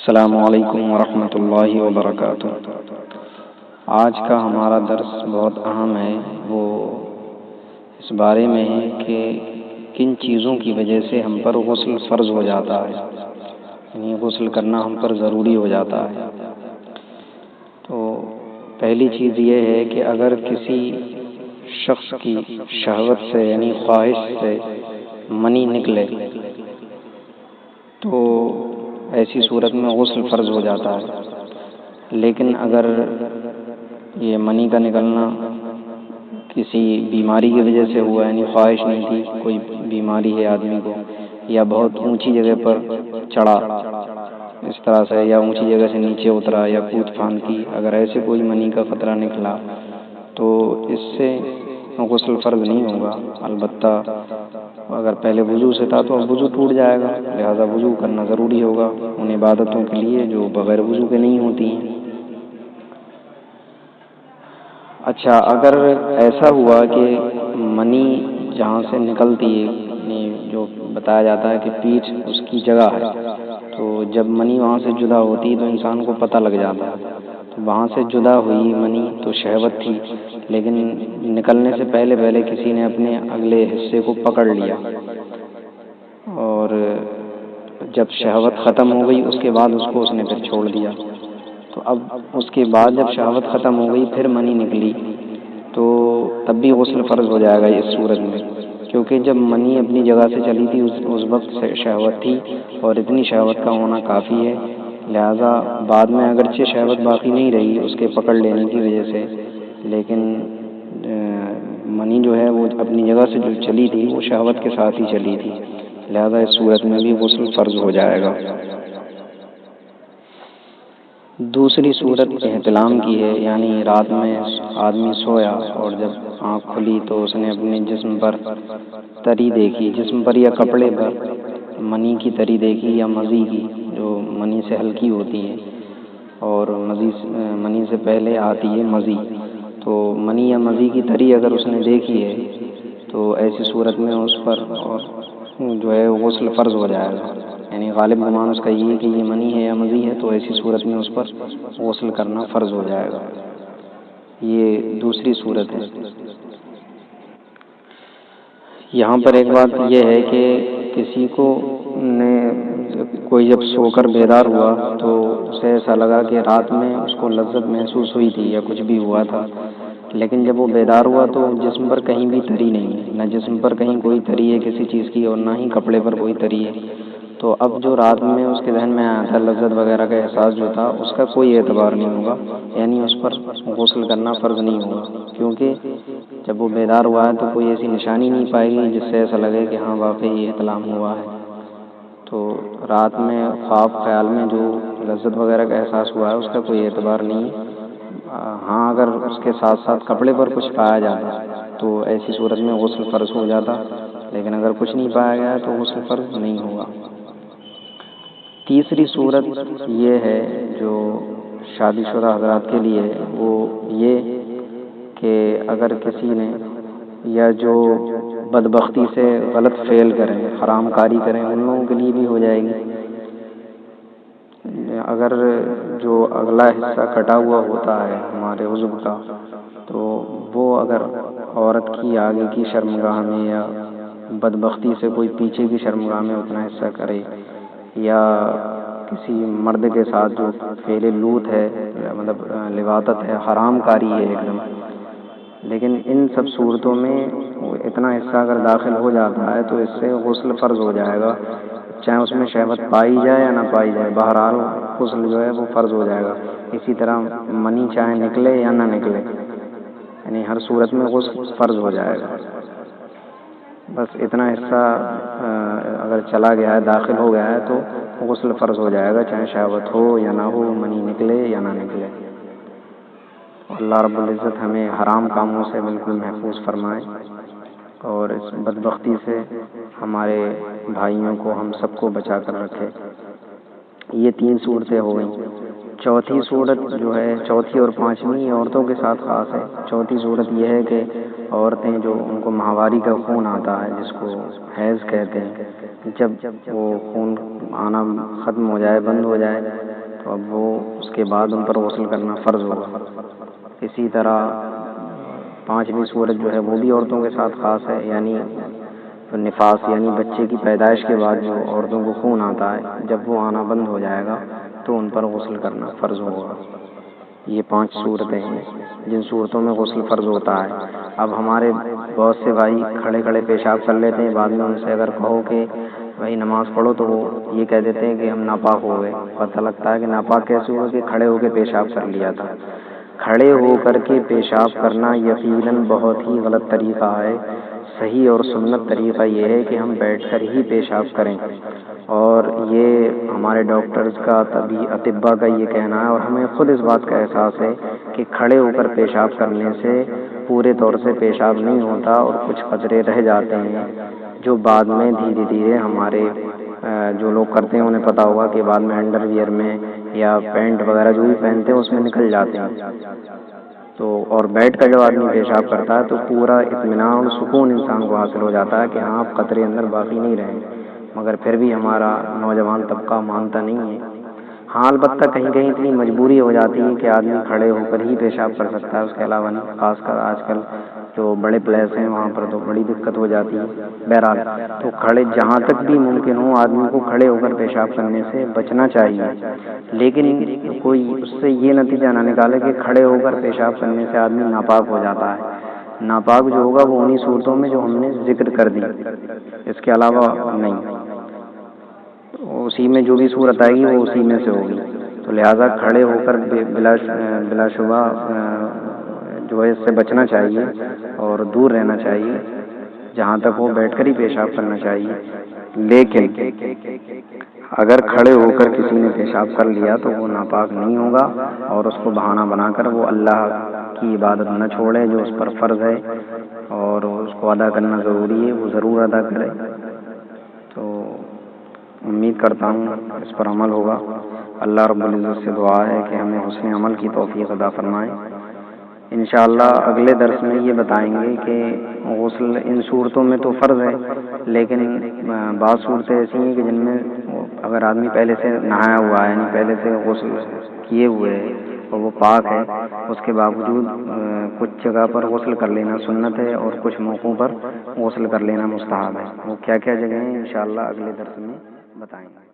السلام علیکم ورحمۃ اللہ وبرکاتہ۔ آج کا ہمارا درس بہت اہم ہے، وہ اس بارے میں ہے کہ کن چیزوں کی وجہ سے ہم پر غسل فرض ہو جاتا ہے، یعنی غسل کرنا ہم پر ضروری ہو جاتا ہے۔ تو پہلی چیز یہ ہے کہ اگر کسی شخص کی شہوت سے یعنی خواہش سے منی نکلے تو ایسی صورت میں غسل فرض ہو جاتا ہے۔ لیکن اگر یہ منی کا نکلنا کسی بیماری کی وجہ سے ہوا، یعنی خواہش نہیں تھی، کوئی بیماری ہے آدمی کو، یا بہت اونچی جگہ پر چڑھا اس طرح سے، یا اونچی جگہ سے نیچے اترا، یا کود پھاند کی، اگر ایسے کوئی منی کا خطرہ نکلا تو اس سے غسل فرض نہیں ہوگا۔ البتہ اگر پہلے وضو سے تھا تو اب وضو ٹوٹ جائے گا، لہذا وضو کرنا ضروری ہوگا ان عبادتوں کے لیے جو بغیر وضو کے نہیں ہوتی ہیں۔ اچھا، اگر ایسا ہوا کہ منی جہاں سے نکلتی ہے، یعنی جو بتایا جاتا ہے کہ پیٹھ اس کی جگہ ہے، تو جب منی وہاں سے جدا ہوتی تو انسان کو پتہ لگ جاتا ہے۔ تو وہاں سے جدا ہوئی منی تو شہوت تھی، لیکن نکلنے سے پہلے کسی نے اپنے اگلے حصے کو پکڑ لیا، اور جب شہوت ختم ہو گئی اس کے بعد اس نے پھر چھوڑ دیا۔ تو اب اس کے بعد جب شہوت ختم ہو گئی پھر منی نکلی تو تب بھی غسل فرض ہو جائے گا اس صورت میں، کیونکہ جب منی اپنی جگہ سے چلی تھی اس وقت شہوت تھی، اور اتنی شہوت کا ہونا کافی ہے، لہذا بعد میں اگرچہ شہوت باقی نہیں رہی اس کے پکڑ لینے کی وجہ سے، لیکن منی جو ہے وہ اپنی جگہ سے جو چلی تھی وہ شہوت کے ساتھ ہی چلی تھی، لہذا اس صورت میں بھی غسل فرض ہو جائے گا۔ دوسری صورت احتلام کی ہے، یعنی رات میں آدمی سویا اور جب آنکھ کھلی تو اس نے اپنے جسم پر تری دیکھی، جسم پر یا کپڑے پر منی کی تری دیکھی، یا مزی کی جو منی سے ہلکی ہوتی ہے، اور منی سے پہلے آتی ہے مزی، تو منی یا مزی کی تری اگر اس نے دیکھی ہے تو ایسی صورت میں اس پر اور جو ہے غسل فرض ہو جائے گا، یعنی غالب گمان اس کا یہ ہے کہ یہ منی ہے یا مزی ہے، تو ایسی صورت میں اس پر غسل کرنا فرض ہو جائے گا۔ یہ دوسری صورت ہے۔ یہاں پر ایک بات یہ ہے کہ کسی کو کوئی جب سو کر بیدار ہوا تو اسے ایسا لگا کہ رات میں اس کو لذت محسوس ہوئی تھی یا کچھ بھی ہوا تھا، لیکن جب وہ بیدار ہوا تو جسم پر کہیں بھی تری نہیں ہے، نہ جسم پر کہیں کوئی تری ہے کسی چیز کی، اور نہ ہی کپڑے پر کوئی تری ہے۔ تو اب جو رات میں اس کے ذہن میں آیا تھا لذت وغیرہ کا احساس جو تھا اس کا کوئی اعتبار نہیں ہوگا، یعنی اس پر غسل کرنا فرض نہیں ہوگا، کیونکہ جب وہ بیدار ہوا ہے تو کوئی ایسی نشانی نہیں پائے گی جس سے ایسا لگے کہ ہاں واقعی احتلام ہوا ہے۔ تو رات میں خواب خیال میں جو لذت وغیرہ کا احساس ہوا ہے اس کا کوئی اعتبار نہیں ہے۔ ہاں اگر اس کے ساتھ ساتھ کپڑے پر کچھ پایا جاتا تو ایسی صورت میں غسل فرض ہو جاتا، لیکن اگر کچھ نہیں پایا گیا تو غسل فرض نہیں ہوگا۔ تیسری صورت یہ ہے جو شادی شدہ حضرات کے لیے، وہ یہ کہ اگر کسی نے یا جو بدبختی سے غلط فعل کریں، حرام کاری کریں، ان لوگوں کے لیے بھی ہو جائے گی۔ اگر جو اگلا حصہ کٹا ہوا ہوتا ہے ہمارے عضو کا، تو وہ اگر عورت کی آگے کی شرمگاہ میں یا بدبختی سے کوئی پیچھے کی شرمگاہ میں اتنا حصہ کرے، یا کسی مرد کے ساتھ جو فعل لوط ہے، مطلب لواطت ہے، حرام کاری ہے ایک دم، لیکن ان سب صورتوں میں اتنا حصہ اگر داخل ہو جاتا ہے تو اس سے غسل فرض ہو جائے گا، چاہے اس میں شہوت پائی جائے یا نہ پائی جائے، بہرحال غسل جو ہے وہ فرض ہو جائے گا۔ اسی طرح منی چاہے نکلے یا نہ نکلے، یعنی ہر صورت میں غسل فرض ہو جائے گا۔ بس اتنا حصہ اگر چلا گیا ہے، داخل ہو گیا ہے، تو غسل فرض ہو جائے گا، چاہے شہوت ہو یا نہ ہو، منی نکلے یا نہ نکلے۔ اللہ رب العزت ہمیں حرام کاموں سے بالکل محفوظ فرمائے، اور اس بدبختی سے ہمارے بھائیوں کو، ہم سب کو بچا کر رکھے۔ یہ تین صورتیں ہو گئیں۔ چوتھی صورت جو ہے، چوتھی اور پانچویں عورتوں کے ساتھ خاص ہے۔ چوتھی صورت یہ ہے کہ عورتیں جو ان کو ماہواری کا خون آتا ہے، جس کو حیض کہتے ہیں، جب وہ خون آنا ختم ہو جائے، بند ہو جائے، تو اب وہ اس کے بعد ان پر غسل کرنا فرض ہوگا۔ اسی طرح 5ویں صورت جو ہے وہ بھی عورتوں کے ساتھ خاص ہے، یعنی نفاس یعنی بچے کی پیدائش کے بعد جو عورتوں کو خون آتا ہے، جب وہ آنا بند ہو جائے گا تو ان پر غسل کرنا فرض ہوگا۔ یہ 5 صورتیں ہیں جن صورتوں میں غسل فرض ہوتا ہے۔ اب ہمارے بہت سے بھائی کھڑے کھڑے پیشاب کر لیتے ہیں، بعد میں ان سے اگر کہو کہ بھائی نماز پڑھو تو وہ یہ کہہ دیتے ہیں کہ ہم ناپاک ہو گئے۔ پتہ لگتا ہے کہ ناپاک کیسے ہوا کہ کھڑے ہو کے پیشاب کر لیا تھا۔ کھڑے ہو کر کے پیشاب کرنا یقیناً بہت ہی غلط طریقہ ہے۔ صحیح اور سنت طریقہ یہ ہے کہ ہم بیٹھ کر ہی پیشاب کریں، اور یہ ہمارے ڈاکٹرز کا اطباء کا یہ کہنا ہے، اور ہمیں خود اس بات کا احساس ہے کہ کھڑے ہو کر پیشاب کرنے سے پورے طور سے پیشاب نہیں ہوتا اور کچھ قطرے رہ جاتے ہیں جو بعد میں دھیرے دھیرے ہمارے جو لوگ کرتے ہیں انہیں پتہ ہوگا کہ بعد میں انڈر ویئر میں یا پینٹ وغیرہ جو بھی پہنتے ہیں اس میں نکل جاتے ہیں۔ تو اور بیٹھ کر جب آدمی پیشاب کرتا ہے تو پورا اطمینان اور سکون انسان کو حاصل ہو جاتا ہے کہ ہاں اب قطرے اندر باقی نہیں رہیں، مگر پھر بھی ہمارا نوجوان طبقہ مانتا نہیں ہے۔ ہاں البتہ کہیں کہیں اتنی مجبوری ہو جاتی ہے کہ آدمی کھڑے ہو کر ہی پیشاب کر سکتا ہے، اس کے علاوہ نہیں، خاص کر آج کل جو بڑے پلیس ہیں وہاں پر تو بڑی دقت ہو جاتی ہے۔ بہرحال تو کھڑے جہاں تک بھی ممکن ہو آدمی کو کھڑے ہو کر پیشاب کرنے سے بچنا چاہیے، لیکن کوئی اس سے یہ نتیجہ نہ نکالے کہ کھڑے ہو کر پیشاب کرنے سے آدمی ناپاک ہو جاتا ہے۔ ناپاک جو ہوگا وہ انہی صورتوں میں جو ہم نے ذکر کر دی، اس کے علاوہ نہیں۔ اسی میں جو بھی صورت آئے گی وہ اسی میں سے ہوگی، تو لہٰذا کھڑے ہو کر بلا شبہ جو ہے اس سے بچنا چاہیے اور دور رہنا چاہیے، جہاں تک وہ بیٹھ کر ہی پیشاب کرنا چاہیے۔ لیکن اگر کھڑے ہو کر کسی نے پیشاب کر لیا تو وہ ناپاک نہیں ہوگا، اور اس کو بہانہ بنا کر وہ اللہ کی عبادت نہ چھوڑے جو اس پر فرض ہے اور اس کو ادا کرنا ضروری ہے، وہ ضرور ادا کرے۔ تو امید کرتا ہوں اس پر عمل ہوگا۔ اللہ رب العزت سے دعا ہے کہ ہمیں حسن عمل کی توفیق عطا فرمائے۔ انشاءاللہ اگلے درس میں یہ بتائیں گے کہ غسل ان صورتوں میں تو فرض ہے، لیکن بعض صورتیں ایسی ہیں کہ جن میں اگر آدمی پہلے سے نہایا ہوا ہے، یعنی پہلے سے غسل کیے ہوئے ہے اور وہ پاک ہے، اس کے باوجود کچھ جگہ پر غسل کر لینا سنت ہے اور کچھ موقعوں پر غسل کر لینا مستحب ہے۔ وہ کیا کیا جگہیں ہیں انشاءاللہ اگلے درس میں بتائیں گے۔